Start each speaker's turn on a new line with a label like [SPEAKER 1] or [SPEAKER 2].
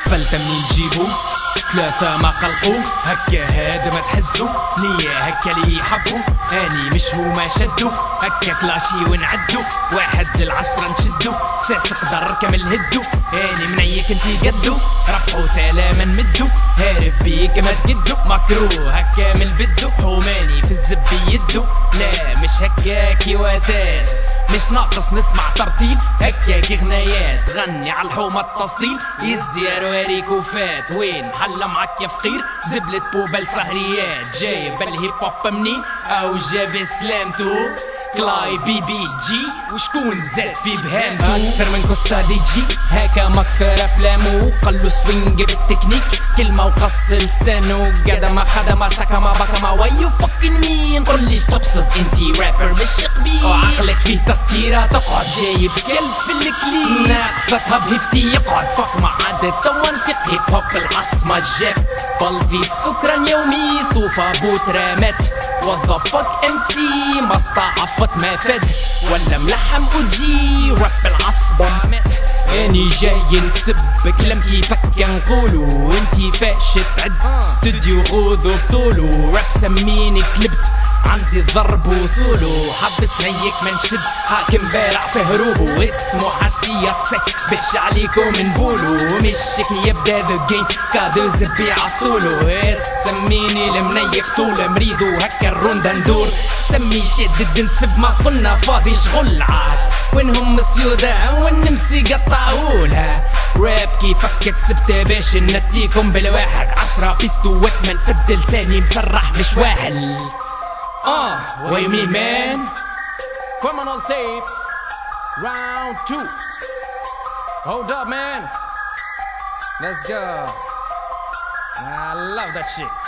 [SPEAKER 1] فلتة منين تجيبو ثلاثة ما قلقو هكا هذا ما تحزو نية هكا لي يحبو اني مش هو ما شدو هكا كلاشي ونعدو 1 ل10 نشدو ساس قدر كامل هدو اني منيك انتي قدو ربحو ثلاثة نمدو هارب بيك ما تقدو مكروه هكا من البدو حوماني في الزب يدو لا مش هكا كيواتات مش ناقص نسمع ترتيل هكا كي غنايات غني على الحومة التسطيل يزير واريك وفات وين حل معك يا فقير زبلة بوبل سهريات جايب الهيب هوب منين او جاب سلامتو كلاي بي بي جي وشكون زاد في بهامتو اكثر من كوستا دي جي هكا مكثر افلامو قلو سوينج بالتكنيك كلمة وقص لسانو قدما خدما سكما بكما ويو فكن مين قوليش تبسط انتي رابر مش قبيل وعقلك فيه تسكيرة تقعد جايب كلب في الكليب ناقصتها بهبتي يقعد فك مع عدد توانتق هيب هوب العصمة جاب بلدي سكرا يومي ستوفا بوت رامت وظفك ام سي مستعفت ما فد ولا ملحم وجي راب العصبة مات اني جاي نسب كلام كيفك نقولو انتي فاش تعد استوديو غوذو بطولو راب سميني كلبت عندي ضرب وصولو حبس نيك ما نشد حاكم بارع في هروبو اسمو حاجتي يا سك بش عليكم نبولو مشك يبدا ذا جيم كادو زبي عطولو سميني المنيك طول مريضو هكا الروندا ندور سمي شدد نسب ما قلنا فاضي شغل عاد وينهم السيودة والنمسي قطعولها راب كيفك كسبت باش نتيكم بالواحد 10 بيستو وكمن فد لساني مسرح مش واحد what do you mean, man? Criminal tape, round 2. Hold up, man. Let's go. I love that shit.